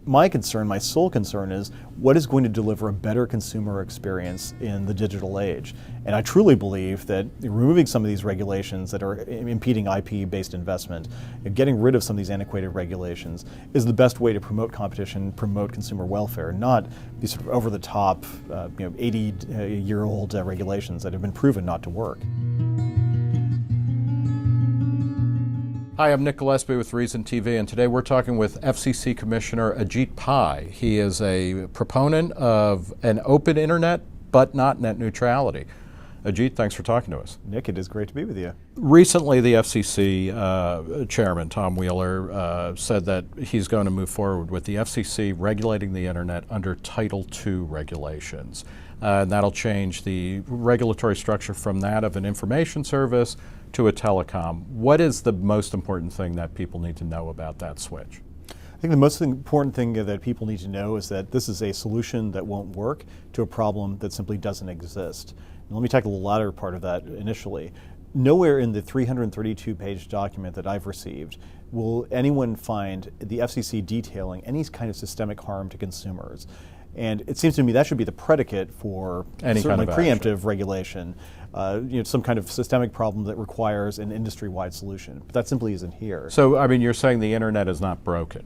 My concern, my sole concern, is what is going to deliver a better consumer experience in the digital age. And I truly believe that removing some of these regulations that are impeding IP-based investment, and getting rid of some of these antiquated regulations, is the best way to promote competition, promote consumer welfare, not these sort of over-the-top, 80-year-old regulations that have been proven not to work. Hi, I'm Nick Gillespie with Reason TV, and today we're talking with FCC Commissioner Ajit Pai. He is a proponent of an open internet, but not net neutrality. Ajit, thanks for talking to us. Nick, it is great to be with you. Recently, the FCC Chairman Tom Wheeler said that he's going to move forward with the FCC regulating the internet under Title II regulations. And that'll change the regulatory structure from that of an information service to a telecom. What is the most important thing that people need to know about that switch? I think the most important thing that people need to know is that this is a solution that won't work to a problem that simply doesn't exist. And let me tackle the latter part of that initially. Nowhere in the 332-page document that I've received will anyone find the FCC detailing any kind of systemic harm to consumers. And it seems to me that should be the predicate for certainly preemptive regulation, some kind of systemic problem that requires an industry-wide solution. But that simply isn't here. So, I mean, you're saying the internet is not broken?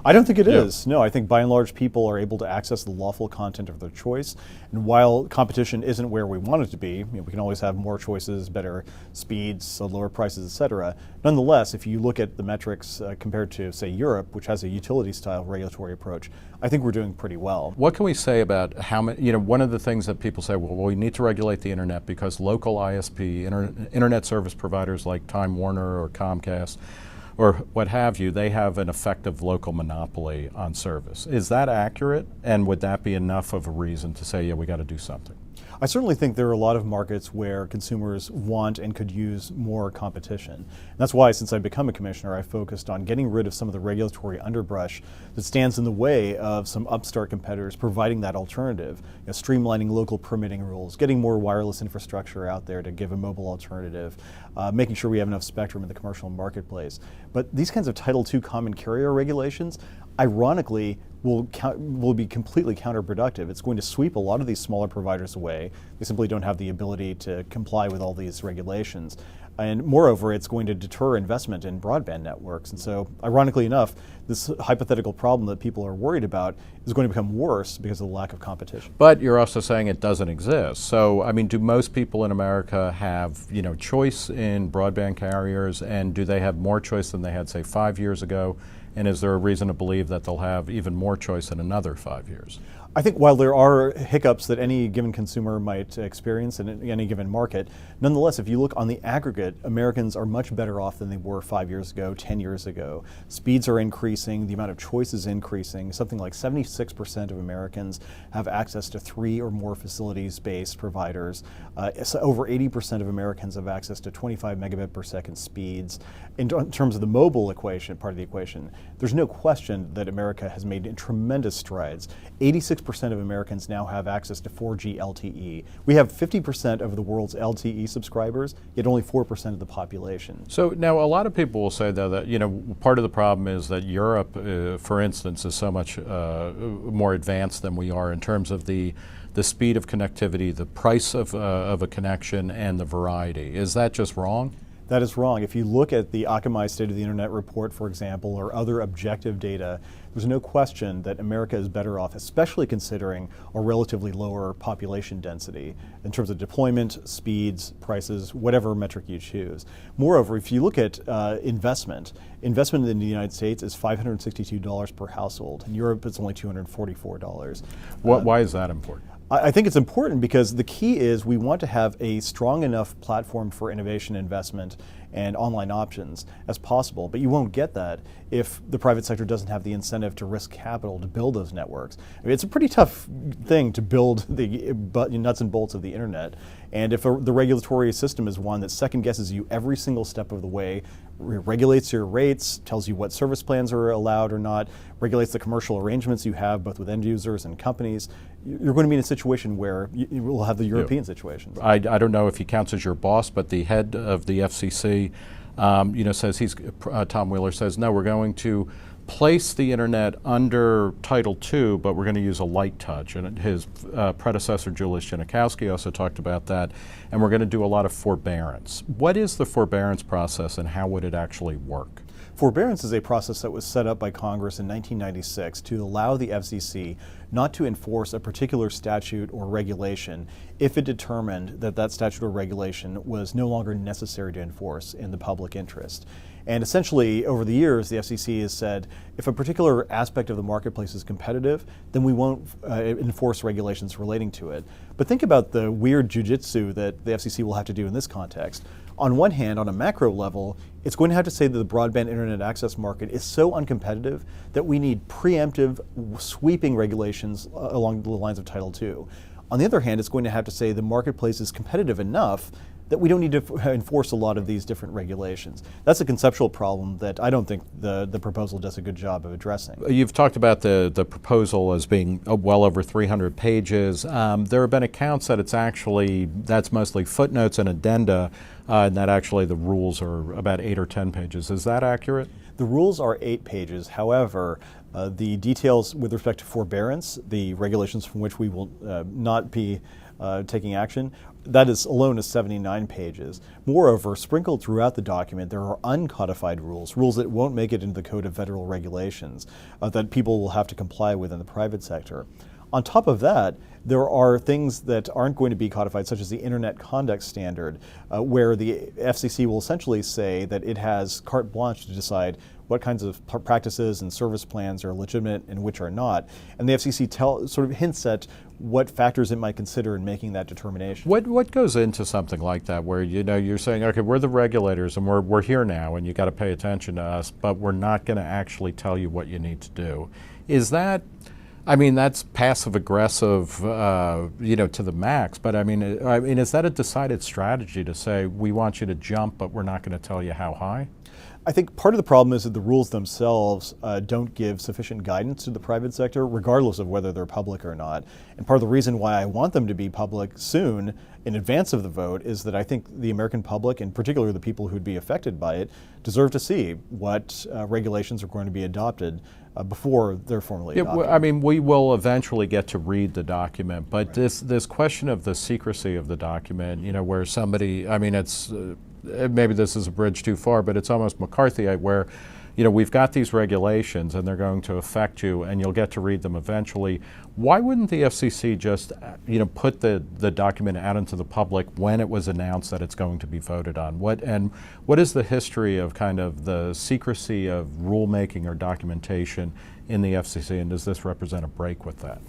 I don't think it is. No, I think by and large people are able to access the lawful content of their choice. And while competition isn't where we want it to be, we can always have more choices, better speeds, lower prices, et cetera. Nonetheless, if you look at the metrics compared to, say, Europe, which has a utility-style regulatory approach, I think we're doing pretty well. What can we say about how many, one of the things that people say, well, we need to regulate the internet because local ISP, internet service providers like Time Warner or Comcast, or what have you, they have an effective local monopoly on service. Is that accurate? And would that be enough of a reason to say, yeah, we got to do something? I certainly think there are a lot of markets where consumers want and could use more competition. And that's why, since I've become a commissioner, I focused on getting rid of some of the regulatory underbrush that stands in the way of some upstart competitors providing that alternative, streamlining local permitting rules, getting more wireless infrastructure out there to give a mobile alternative, making sure we have enough spectrum in the commercial marketplace. But these kinds of Title II common carrier regulations, ironically, will be completely counterproductive. It's going to sweep a lot of these smaller providers away. They simply don't have the ability to comply with all these regulations. And moreover, it's going to deter investment in broadband networks. And so, ironically enough, this hypothetical problem that people are worried about is going to become worse because of the lack of competition. But you're also saying it doesn't exist. So, I mean, do most people in America have, choice in broadband carriers, and do they have more choice than they had, say, 5 years ago? And is there a reason to believe that they'll have even more choice in another 5 years? I think while there are hiccups that any given consumer might experience in any given market, nonetheless, if you look on the aggregate, Americans are much better off than they were 5 years ago, 10 years ago. Speeds are increasing, the amount of choice is increasing. Something like 76% of Americans have access to 3 or more facilities-based providers. So over 80% of Americans have access to 25 megabit per second speeds. In terms of the mobile equation, part of the equation, there's no question that America has made tremendous strides. 86% of Americans now have access to 4G LTE. We have 50% of the world's LTE subscribers, yet only 4% of the population. So now a lot of people will say, though, that part of the problem is that Europe, for instance, is so much more advanced than we are in terms of the speed of connectivity, the price of a connection, and the variety. Is that just wrong? That is wrong. If you look at the Akamai State of the Internet report, for example, or other objective data, there's no question that America is better off, especially considering a relatively lower population density in terms of deployment, speeds, prices, whatever metric you choose. Moreover, if you look at investment in the United States is $562 per household. In Europe, it's only $244. Why is that important? I think it's important because the key is we want to have a strong enough platform for innovation investment and online options as possible, but you won't get that if the private sector doesn't have the incentive to risk capital to build those networks. I mean, it's a pretty tough thing to build the nuts and bolts of the internet, and if the regulatory system is one that second guesses you every single step of the way, regulates your rates, tells you what service plans are allowed or not, regulates the commercial arrangements you have both with end users and companies, you're going to be in a situation where you will have the European situation. I don't know if he counts as your boss, but the head of the FCC, says Tom Wheeler says, no, we're going to place the internet under Title II, but we're going to use a light touch. And his predecessor, Julius Janikowski, also talked about that. And we're going to do a lot of forbearance. What is the forbearance process and how would it actually work? Forbearance is a process that was set up by Congress in 1996 to allow the FCC not to enforce a particular statute or regulation if it determined that that statute or regulation was no longer necessary to enforce in the public interest. And essentially, over the years, the FCC has said, if a particular aspect of the marketplace is competitive, then we won't enforce regulations relating to it. But think about the weird jujitsu that the FCC will have to do in this context. On one hand, on a macro level, it's going to have to say that the broadband internet access market is so uncompetitive that we need preemptive, sweeping regulations along the lines of Title II. On the other hand, it's going to have to say the marketplace is competitive enough that we don't need to enforce a lot of these different regulations. That's a conceptual problem that I don't think the proposal does a good job of addressing. You've talked about the proposal as being well over 300 pages. There have been accounts that that's mostly footnotes and addenda, and that actually the rules are about 8 or 10 pages. Is that accurate? The rules are 8 pages. However, the details with respect to forbearance, the regulations from which we will not be taking action, that is alone is 79 pages. Moreover, sprinkled throughout the document, there are uncodified rules that won't make it into the Code of Federal Regulations that people will have to comply with in the private sector. On top of that, there are things that aren't going to be codified, such as the Internet Conduct Standard, where the FCC will essentially say that it has carte blanche to decide what kinds of practices and service plans are legitimate and which are not. And the FCC sort of hints at what factors it might consider in making that determination. What goes into something like that, where you're saying, okay, we're the regulators and we're here now, and you got to pay attention to us, but we're not going to actually tell you what you need to do? Is that? I mean, that's passive aggressive, to the max. But I mean, is that a decided strategy to say we want you to jump, but we're not going to tell you how high? I think part of the problem is that the rules themselves don't give sufficient guidance to the private sector, regardless of whether they're public or not. And part of the reason why I want them to be public soon, in advance of the vote, is that I think the American public, and particularly the people who'd be affected by it, deserve to see what regulations are going to be adopted before they're formally adopted. Well, I mean, we will eventually get to read the document, but right. This question of the secrecy of the document, where somebody, I mean, it's maybe this is a bridge too far, but it's almost McCarthyite, where we've got these regulations and they're going to affect you and you'll get to read them eventually. Why wouldn't the FCC just put the document out into the public when it was announced that it's going to be voted on? What is the history of kind of the secrecy of rulemaking or documentation in the FCC, and does this represent a break with that?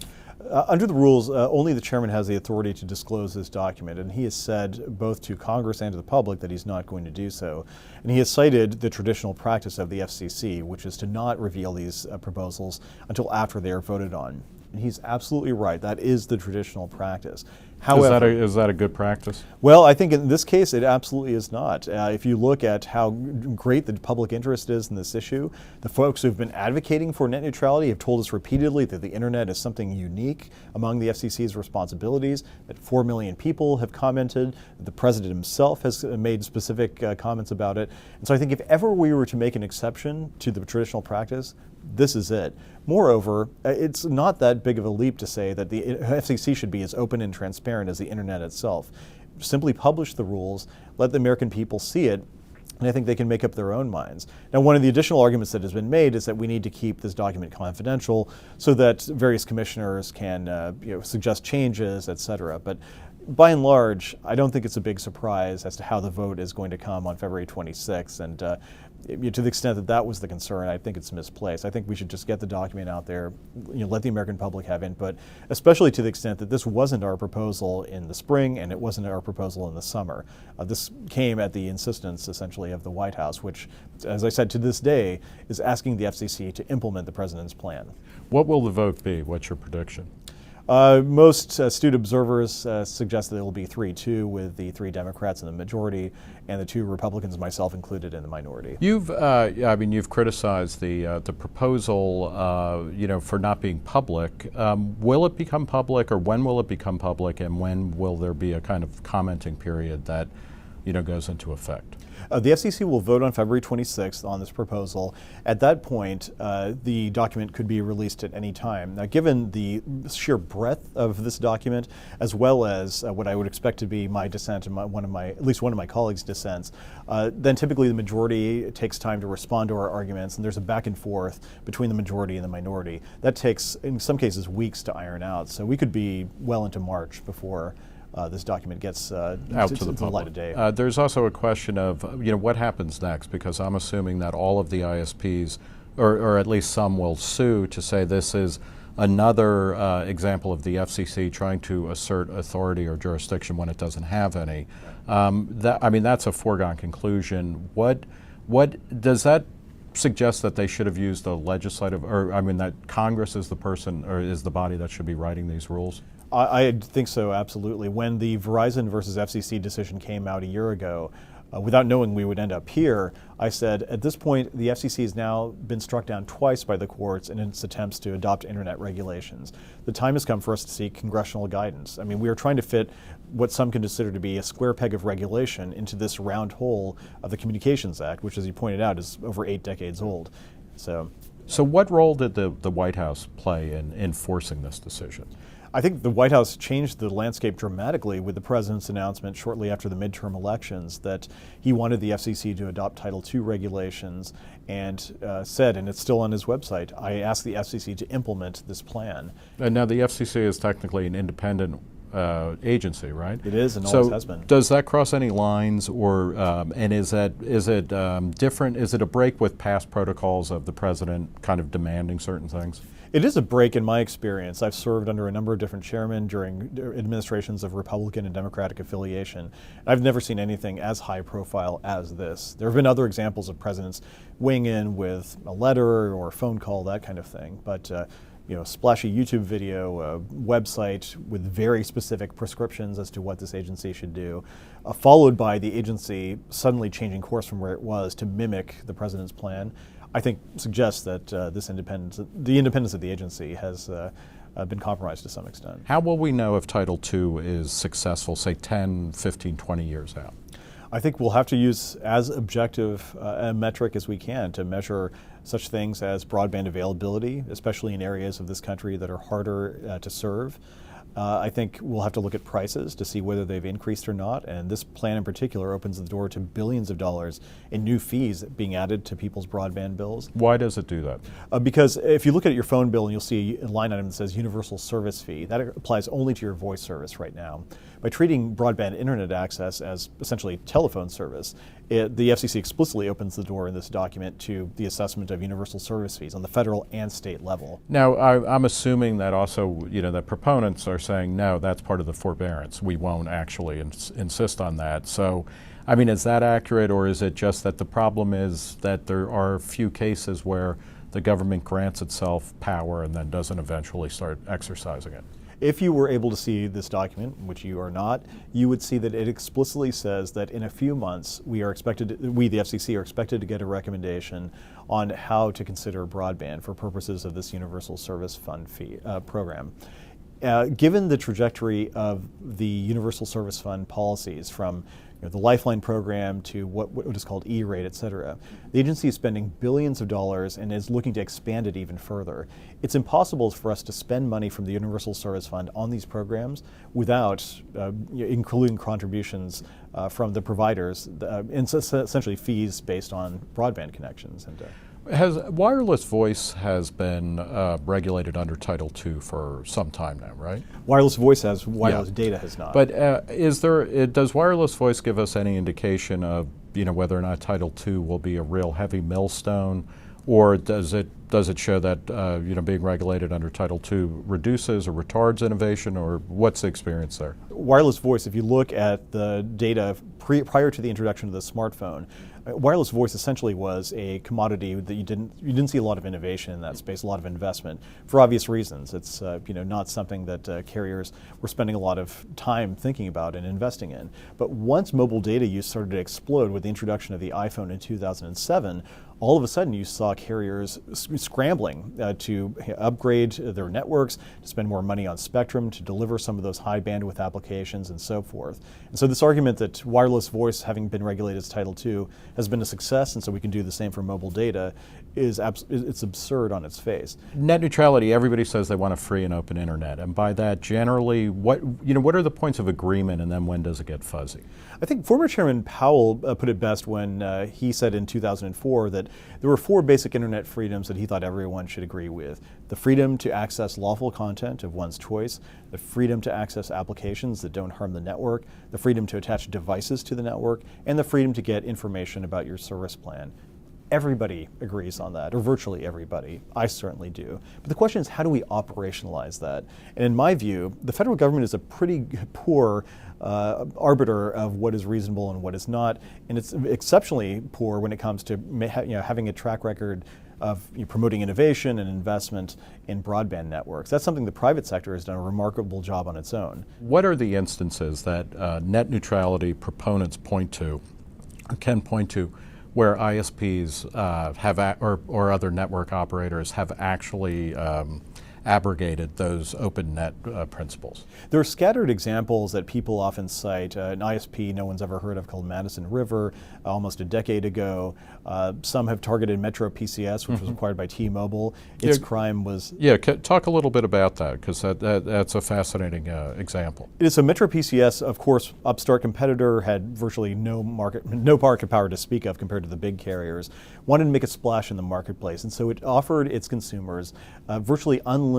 Under the rules, only the chairman has the authority to disclose this document, and he has said both to Congress and to the public that he's not going to do so. And he has cited the traditional practice of the FCC, which is to not reveal these proposals until after they are voted on. And he's absolutely right. That is the traditional practice. However, is that a good practice? Well, I think in this case it absolutely is not. If you look at how great the public interest is in this issue, the folks who've been advocating for net neutrality have told us repeatedly that the internet is something unique among the FCC's responsibilities, that 4 million people have commented, that the president himself has made specific comments about it. And so I think if ever we were to make an exception to the traditional practice, this is it. Moreover, it's not that big of a leap to say that the FCC should be as open and transparent as the internet itself. Simply publish the rules, let the American people see it, and I think they can make up their own minds. Now, one of the additional arguments that has been made is that we need to keep this document confidential so that various commissioners can suggest changes, et cetera. But by and large, I don't think it's a big surprise as to how the vote is going to come on February 26th. And to the extent that that was the concern, I think it's misplaced. I think we should just get the document out there, let the American public have input, especially to the extent that this wasn't our proposal in the spring and it wasn't our proposal in the summer. This came at the insistence, essentially, of the White House, which, as I said, to this day, is asking the FCC to implement the president's plan. What will the vote be? What's your prediction? Most astute observers suggest that it will be 3-2 with the 3 Democrats in the majority and the 2 Republicans, myself included, in the minority. You've criticized the proposal, for not being public. Will it become public, or when will it become public, and when will there be a kind of commenting period that goes into effect? The FCC will vote on February 26th on this proposal. At that point, the document could be released at any time. Now, given the sheer breadth of this document, as well as what I would expect to be my dissent and at least one of my colleagues' dissents, then typically the majority takes time to respond to our arguments, and there's a back and forth between the majority and the minority. That takes, in some cases, weeks to iron out. So we could be well into March before this document gets out to the light of day. There's also a question of what happens next, because I'm assuming that all of the ISPs, or at least some, will sue to say this is another example of the FCC trying to assert authority or jurisdiction when it doesn't have any. That's a foregone conclusion. What does that suggest that they should have used the legislative, or that Congress is the person or is the body that should be writing these rules? I think so, absolutely. When the Verizon versus FCC decision came out a year ago, without knowing we would end up here, I said, at this point, the FCC has now been struck down twice by the courts in its attempts to adopt internet regulations. The time has come for us to seek congressional guidance. We are trying to fit what some consider to be a square peg of regulation into this round hole of the Communications Act, which, as you pointed out, is over 8 decades old. So what role did the White House play in enforcing this decision? I think the White House changed the landscape dramatically with the president's announcement shortly after the midterm elections that he wanted the FCC to adopt Title II regulations, and said, and it's still on his website, I asked the FCC to implement this plan. And now the FCC is technically an independent agency, right? It is, and always has been. Does that cross any lines, or and is it different? Is it a break with past protocols of the president kind of demanding certain things? It is a break in my experience. I've served under a number of different chairmen during administrations of Republican and Democratic affiliation. I've never seen anything as high profile as this. There have been other examples of presidents weighing in with a letter or a phone call, that kind of thing. But splashy YouTube video, a website with very specific prescriptions as to what this agency should do, followed by the agency suddenly changing course from where it was to mimic the president's plan, I think suggests that the independence of the agency has been compromised to some extent. How will we know if Title II is successful, say 10, 15, 20 years out? I think we'll have to use as objective a metric as we can to measure such things as broadband availability, especially in areas of this country that are harder to serve. I think we'll have to look at prices to see whether they've increased or not, and this plan in particular opens the door to billions of dollars in new fees being added to people's broadband bills. Why does it do that? Because if you look at your phone bill and you'll see a line item that says universal service fee, that applies only to your voice service right now. By treating broadband internet access as essentially telephone service, the FCC explicitly opens the door in this document to the assessment of universal service fees on the federal and state level. Now, I'm assuming that also, that proponents are saying, no, that's part of the forbearance. We won't actually insist on that. So, is that accurate, or is it just that the problem is that there are a few cases where the government grants itself power and then doesn't eventually start exercising it? If you were able to see this document, which you are not, you would see that it explicitly says that in a few months we, the FCC, are expected to get a recommendation on how to consider broadband for purposes of this Universal Service Fund fee program. Given the trajectory of the Universal Service Fund policies from the Lifeline program to what is called E-rate, et cetera, the agency is spending billions of dollars and is looking to expand it even further. It's impossible for us to spend money from the Universal Service Fund on these programs without including contributions from the providers, essentially fees based on broadband connections. Wireless voice has been regulated under Title II for some time now, right? Wireless voice has, wireless data has not. But does wireless voice give us any indication of whether or not Title II will be a real heavy millstone, or does it show that being regulated under Title II reduces or retards innovation, or what's the experience there? Wireless voice, if you look at the data prior to the introduction of the smartphone, wireless voice essentially was a commodity that you didn't see a lot of innovation in that space, a lot of investment, for obvious reasons. It's not something that carriers were spending a lot of time thinking about and investing in. But once mobile data use started to explode with the introduction of the iPhone in 2007, all of a sudden you saw carriers scrambling to upgrade their networks, to spend more money on spectrum, to deliver some of those high bandwidth applications and so forth. And so this argument that wireless voice, having been regulated as Title II, has been a success, and so we can do the same for mobile data, it's absurd on its face. Net neutrality, everybody says they want a free and open internet, and by that generally, what are the points of agreement, and then when does it get fuzzy? I think former Chairman Powell put it best when he said in 2004 that there were 4 basic internet freedoms that he thought everyone should agree with. The freedom to access lawful content of one's choice, the freedom to access applications that don't harm the network, the freedom to attach devices to the network, and the freedom to get information about your service plan. Everybody agrees on that, or virtually everybody. I certainly do. But the question is, how do we operationalize that? And in my view, the federal government is a pretty poor arbiter of what is reasonable and what is not, and it's exceptionally poor when it comes to having a track record of promoting innovation and investment in broadband networks. That's something the private sector has done a remarkable job on its own. What are the instances that net neutrality proponents can point to, where ISPs or other network operators have actually abrogated those open net principles? There are scattered examples that people often cite. An ISP no one's ever heard of called Madison River, almost a decade ago. Some have targeted Metro PCS, which was acquired by T-Mobile. Its crime was... Yeah, talk a little bit about that, because that's a fascinating example. It is. So Metro PCS, of course, upstart competitor, had virtually no market power to speak of compared to the big carriers, wanted to make a splash in the marketplace, and so it offered its consumers virtually unlimited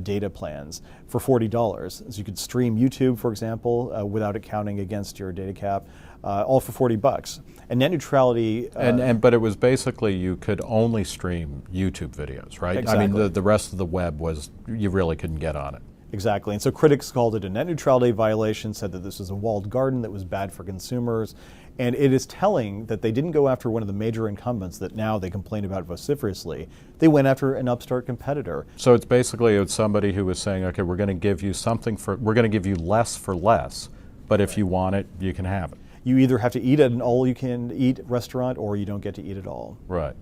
data plans for $40. So you could stream YouTube, for example, without it counting against your data cap, all for $40. And net neutrality... but it was basically you could only stream YouTube videos, right? Exactly. I mean, the rest of the web you really couldn't get on it. Exactly, and so critics called it a net neutrality violation, said that this was a walled garden that was bad for consumers, and it is telling that they didn't go after one of the major incumbents that now they complain about vociferously. They went after an upstart competitor. So it's somebody who was saying, okay, we're going to give you we're going to give you less for less, but if you want it, you can have it. You either have to eat at an all-you-can-eat restaurant, or you don't get to eat at all. Right.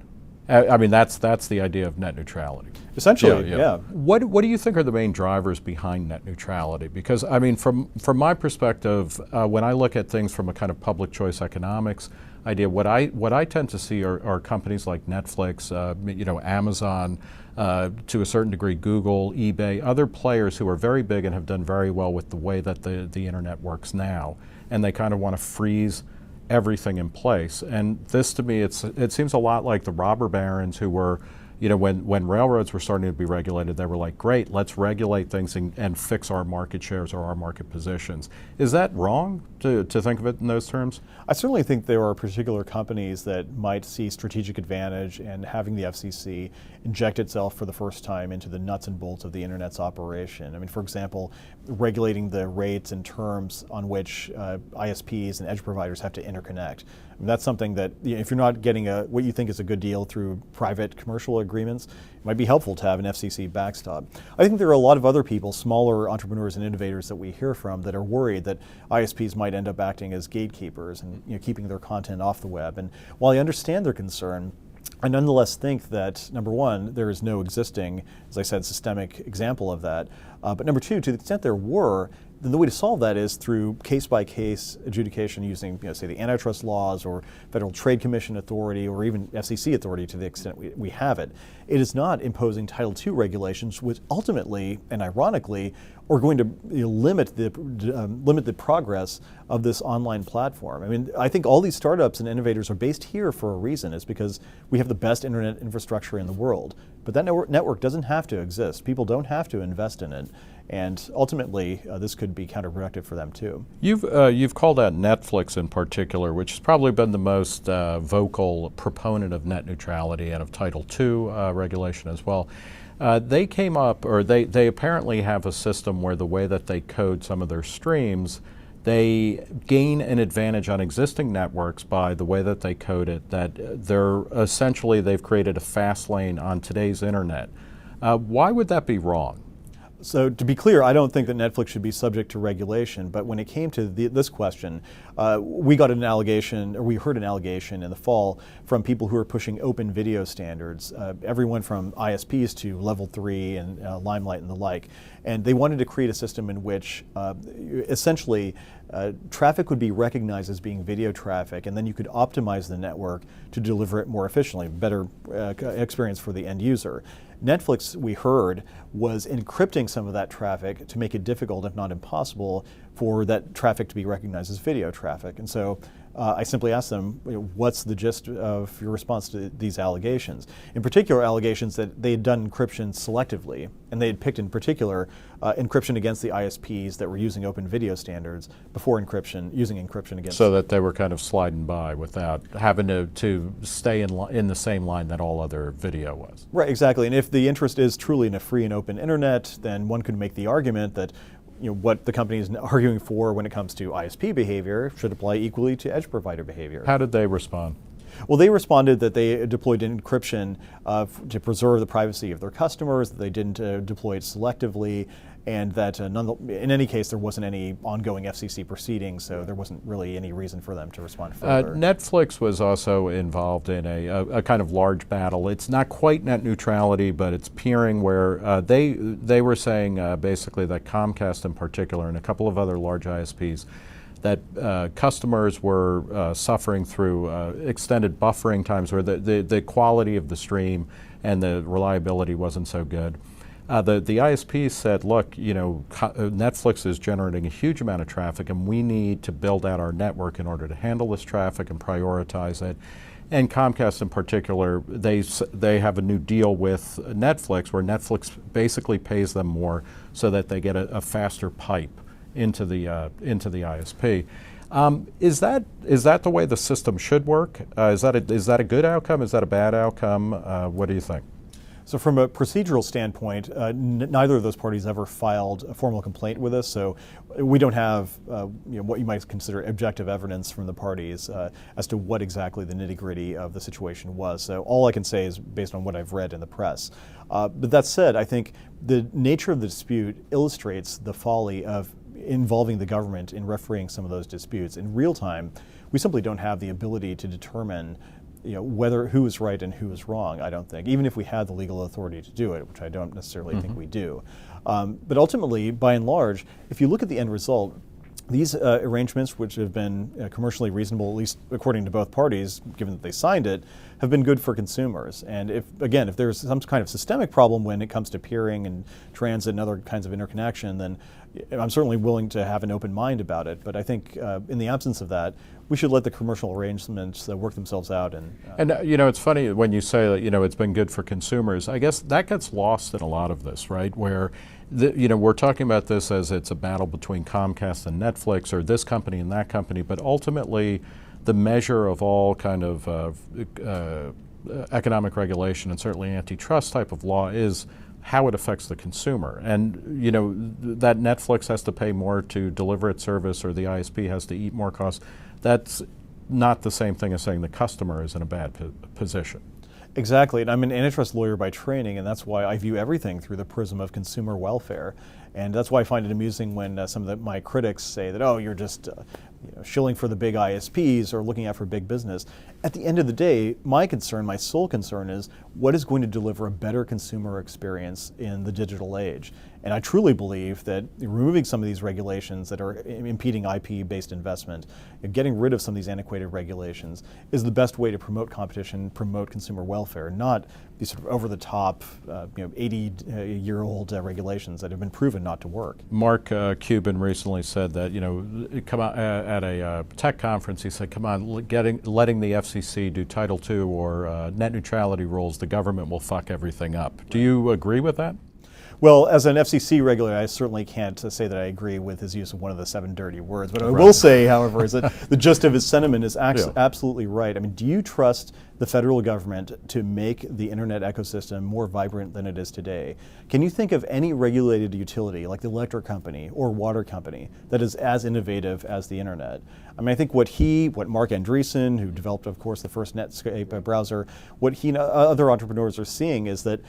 I mean, that's the idea of net neutrality. Essentially, yeah. What do you think are the main drivers behind net neutrality? Because, I mean, from my perspective, when I look at things from a kind of public choice economics idea, what I tend to see are companies like Netflix, Amazon, to a certain degree Google, eBay, other players who are very big and have done very well with the way that the internet works now, and they kind of want to freeze everything in place. And this, to me, it seems a lot like the robber barons who were, when railroads were starting to be regulated, they were like, great, let's regulate things and fix our market shares or our market positions. Is that wrong to think of it in those terms? I certainly think there are particular companies that might see strategic advantage in having the FCC inject itself for the first time into the nuts and bolts of the internet's operation. I mean, for example, regulating the rates and terms on which ISPs and edge providers have to interconnect. I mean, that's something that, if you're not getting what you think is a good deal through private commercial agreements, it might be helpful to have an FCC backstop. I think there are a lot of other people, smaller entrepreneurs and innovators that we hear from, that are worried that ISPs might end up acting as gatekeepers and keeping their content off the web. And while I understand their concern, I nonetheless think that, number one, there is no existing, as I said, systemic example of that. But number two, to the extent there were, then the way to solve that is through case-by-case adjudication using, say, the antitrust laws or Federal Trade Commission authority or even FCC authority to the extent we have it. It is not imposing Title II regulations, which ultimately and ironically are going to limit the progress of this online platform. I mean, I think all these startups and innovators are based here for a reason. It's because we have the best internet infrastructure in the world. But that network doesn't have to exist. People don't have to invest in it. And ultimately, this could be counterproductive for them too. You've called out Netflix in particular, which has probably been the most vocal proponent of net neutrality and of Title II regulation as well. They came up, or they apparently have a system where the way that they code some of their streams, they gain an advantage on existing networks by the way that they code it, that they've created a fast lane on today's internet. Why would that be wrong? So to be clear, I don't think that Netflix should be subject to regulation, but when it came to this question, we got an allegation, or we heard an allegation in the fall from people who are pushing open video standards, everyone from ISPs to Level 3 and Limelight and the like, and they wanted to create a system in which essentially traffic would be recognized as being video traffic, and then you could optimize the network to deliver it more efficiently, better experience for the end user. Netflix, we heard, was encrypting some of that traffic to make it difficult, if not impossible, for that traffic to be recognized as video traffic. And so I simply asked them, what's the gist of your response to these allegations? In particular, allegations that they had done encryption selectively, and they had picked in particular encryption against the ISPs that were using open video standards before using encryption against. So that they were kind of sliding by without having to stay in the same line that all other video was. Right, exactly. And if the interest is truly in a free and open internet, then one could make the argument that what the company is arguing for when it comes to ISP behavior should apply equally to edge provider behavior. How did they respond? Well, they responded that they deployed encryption to preserve the privacy of their customers, that they didn't deploy it selectively, and that in any case there wasn't any ongoing FCC proceedings, so there wasn't really any reason for them to respond further. Netflix was also involved in a kind of large battle. It's not quite net neutrality, but it's peering, where they were saying basically that Comcast in particular and a couple of other large ISPs, that customers were suffering through extended buffering times where the quality of the stream and the reliability wasn't so good. The ISPs said, look, Netflix is generating a huge amount of traffic and we need to build out our network in order to handle this traffic and prioritize it. And Comcast in particular, they have a new deal with Netflix where Netflix basically pays them more so that they get a faster pipe into the ISP. Is that the way the system should work? Is that a good outcome? Is that a bad outcome? What do you think? So from a procedural standpoint, neither of those parties ever filed a formal complaint with us, so we don't have what you might consider objective evidence from the parties as to what exactly the nitty-gritty of the situation was. So all I can say is based on what I've read in the press. But that said, I think the nature of the dispute illustrates the folly of involving the government in refereeing some of those disputes. In real time, we simply don't have the ability to determine who is right and who is wrong, I don't think, even if we had the legal authority to do it, which I don't necessarily think we do. But ultimately, by and large, if you look at the end result, these arrangements, which have been commercially reasonable, at least according to both parties, given that they signed it, have been good for consumers. And if there's some kind of systemic problem when it comes to peering and transit and other kinds of interconnection, then I'm certainly willing to have an open mind about it. But I think in the absence of that, we should let the commercial arrangements work themselves out. And it's funny when you say that it's been good for consumers. I guess that gets lost in a lot of this, right? Where we're talking about this as it's a battle between Comcast and Netflix, or this company and that company, but ultimately the measure of all kind of economic regulation and certainly antitrust type of law is how it affects the consumer. And that Netflix has to pay more to deliver its service, or the ISP has to eat more costs, that's not the same thing as saying the customer is in a bad position. Exactly, and I'm an antitrust lawyer by training, and that's why I view everything through the prism of consumer welfare. And that's why I find it amusing when some of my critics say that, oh, you're just shilling for the big ISPs or looking out for big business. At the end of the day, my sole concern is what is going to deliver a better consumer experience in the digital age. And I truly believe that removing some of these regulations that are impeding IP-based investment, getting rid of some of these antiquated regulations, is the best way to promote competition, promote consumer welfare, not these sort of over-the-top, 80-year-old regulations that have been proven not to work. Mark Cuban recently said that, come out at a tech conference, he said, come on, letting the FCC do Title II or net neutrality rules, the government will fuck everything up. Do you agree with that? Well, as an FCC regulator, I certainly can't say that I agree with his use of one of the 7 dirty words. What I will say, however, is that the gist of his sentiment is absolutely right. I mean, do you trust the federal government to make the internet ecosystem more vibrant than it is today? Can you think of any regulated utility, like the electric company or water company, that is as innovative as the internet? I mean, I think what Mark Andreessen, who developed, of course, the first Netscape browser, what he and other entrepreneurs are seeing is that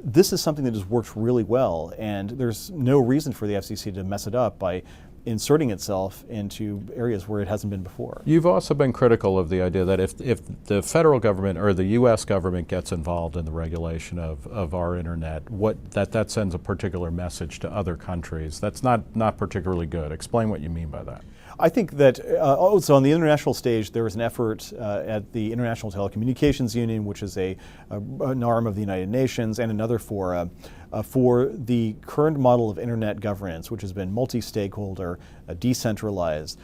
this is something that has worked really well, and there's no reason for the FCC to mess it up by inserting itself into areas where it hasn't been before. You've also been critical of the idea that if the federal government or the U.S. government gets involved in the regulation of our internet, that sends a particular message to other countries. That's not particularly good. Explain what you mean by that. I think that also on the international stage, there was an effort at the International Telecommunications Union, which is an arm of the United Nations, and another fora, for the current model of internet governance, which has been multi-stakeholder, decentralized,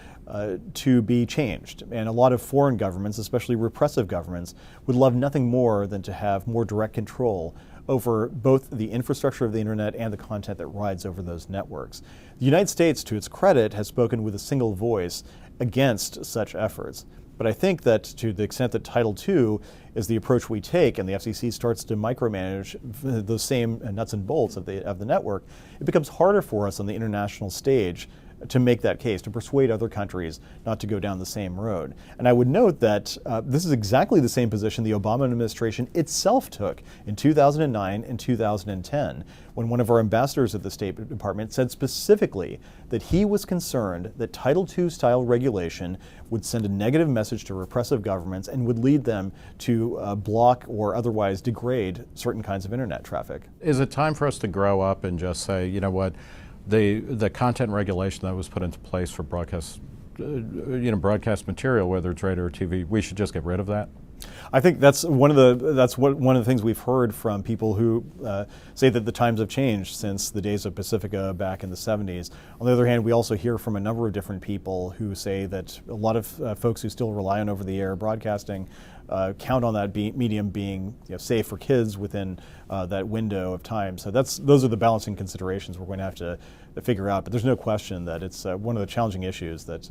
to be changed. And a lot of foreign governments, especially repressive governments, would love nothing more than to have more direct control over both the infrastructure of the internet and the content that rides over those networks. The United States, to its credit, has spoken with a single voice against such efforts. But I think that to the extent that Title II is the approach we take and the FCC starts to micromanage those same nuts and bolts of the network, it becomes harder for us on the international stage to make that case, to persuade other countries not to go down the same road. And I would note that this is exactly the same position the Obama administration itself took in 2009 and 2010, when one of our ambassadors at the State Department said specifically that he was concerned that Title II style regulation would send a negative message to repressive governments and would lead them to block or otherwise degrade certain kinds of internet traffic. Is it time for us to grow up and just say, you know what, the content regulation that was put into place for broadcast, broadcast material, whether it's radio or TV, we should just get rid of that? I think that's one of the things we've heard from people who say that the times have changed since the days of Pacifica back in the 70s. On the other hand, we also hear from a number of different people who say that a lot of folks who still rely on over-the-air broadcasting count on that medium being safe for kids within that window of time. So those are the balancing considerations we're going to have to figure out. But there's no question that it's one of the challenging issues that,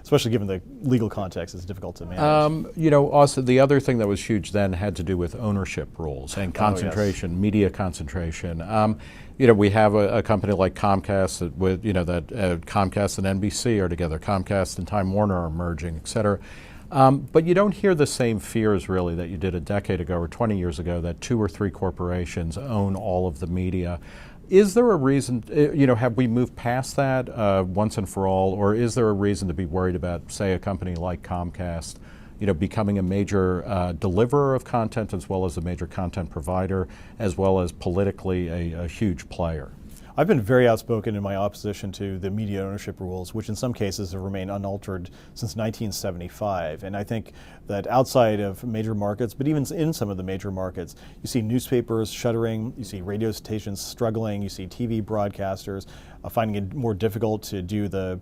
especially given the legal context, is difficult to manage. Also the other thing that was huge then had to do with ownership rules and concentration, yes. Media concentration. We have a company like Comcast that Comcast and NBC are together. Comcast and Time Warner are merging, et cetera. But you don't hear the same fears really that you did a decade ago or 20 years ago that 2 or 3 corporations own all of the media. Is there a reason, have we moved past that once and for all, or is there a reason to be worried about, say, a company like Comcast, becoming a major deliverer of content as well as a major content provider, as well as politically a huge player? I've been very outspoken in my opposition to the media ownership rules, which in some cases have remained unaltered since 1975. And I think that outside of major markets, but even in some of the major markets, you see newspapers shuttering, you see radio stations struggling, you see TV broadcasters finding it more difficult to do the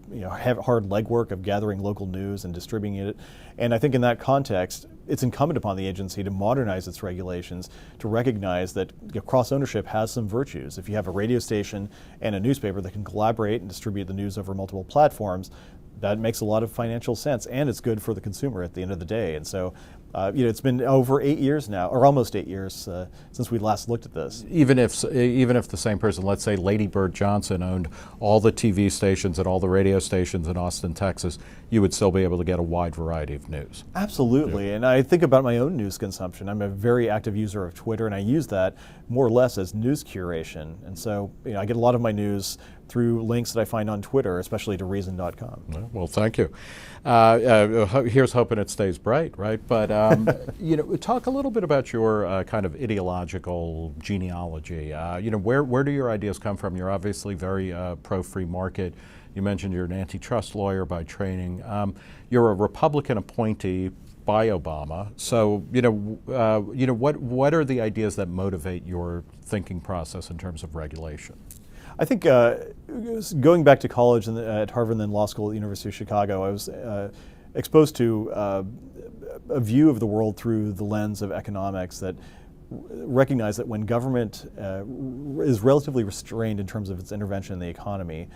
hard legwork of gathering local news and distributing it. And I think in that context, it's incumbent upon the agency to modernize its regulations to recognize that cross-ownership has some virtues. If you have a radio station and a newspaper that can collaborate and distribute the news over multiple platforms, that makes a lot of financial sense, and it's good for the consumer at the end of the day. And so, it's been over 8 years now, or almost 8 years since we last looked at this. Even if the same person, let's say Lady Bird Johnson, owned all the TV stations and all the radio stations in Austin, Texas, you would still be able to get a wide variety of news. Absolutely, and I think about my own news consumption. I'm a very active user of Twitter, and I use that more or less as news curation. And so, I get a lot of my news through links that I find on Twitter, especially to reason.com. Well, thank you. Here's hoping it stays bright, right? But talk a little bit about your kind of ideological genealogy. Where do your ideas come from? You're obviously very pro-free market. You mentioned you're an antitrust lawyer by training. You're a Republican appointee by Obama. So, what are the ideas that motivate your thinking process in terms of regulation? I think going back to college at Harvard and then law school at the University of Chicago, I was exposed to a view of the world through the lens of economics that recognize that when government is relatively restrained in terms of its intervention in the economy,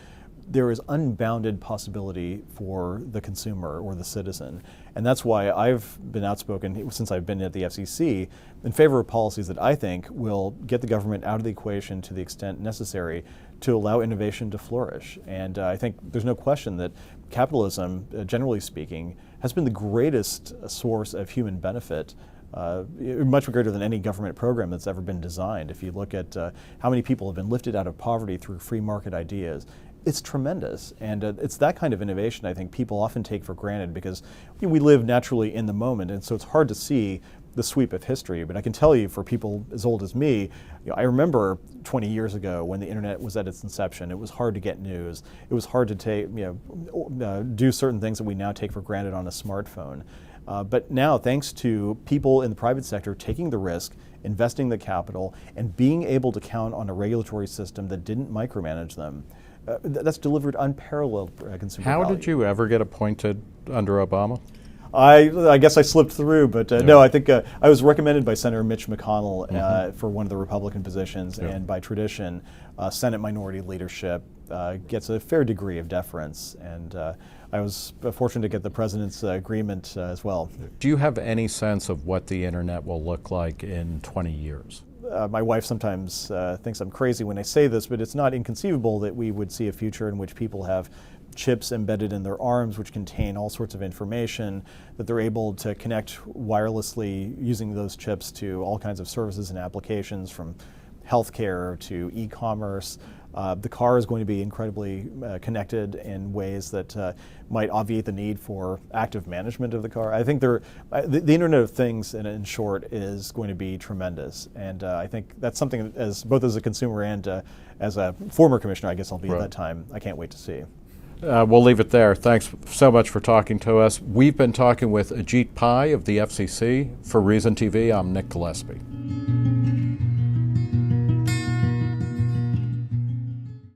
there is unbounded possibility for the consumer or the citizen. And that's why I've been outspoken since I've been at the FCC in favor of policies that I think will get the government out of the equation to the extent necessary to allow innovation to flourish. And I think there's no question that capitalism, generally speaking, has been the greatest source of human benefit much greater than any government program that's ever been designed. If you look at how many people have been lifted out of poverty through free market ideas, it's tremendous. And it's that kind of innovation I think people often take for granted because we live naturally in the moment, and so it's hard to see the sweep of history. But I can tell you, for people as old as me, I remember 20 years ago when the internet was at its inception. It was hard to get news. It was hard to take, do certain things that we now take for granted on a smartphone. But now, thanks to people in the private sector taking the risk, investing the capital, and being able to count on a regulatory system that didn't micromanage them, that's delivered unparalleled consumer value. How did you ever get appointed under Obama? I guess I slipped through, but no, I think I was recommended by Senator Mitch McConnell for one of the Republican positions, and by tradition, Senate minority leadership gets a fair degree of deference, and I was fortunate to get the president's agreement as well. Do you have any sense of what the internet will look like in 20 years? My wife sometimes thinks I'm crazy when I say this, but it's not inconceivable that we would see a future in which people have chips embedded in their arms which contain all sorts of information, that they're able to connect wirelessly using those chips to all kinds of services and applications, from healthcare to e-commerce. The car is going to be incredibly connected in ways that might obviate the need for active management of the car. I think the Internet of Things, in short, is going to be tremendous, and I think that's something that, both as a consumer and as a former commissioner, I guess I'll be at that time, I can't wait to see. We'll leave it there. Thanks so much for talking to us. We've been talking with Ajit Pai of the FCC. For Reason TV, I'm Nick Gillespie.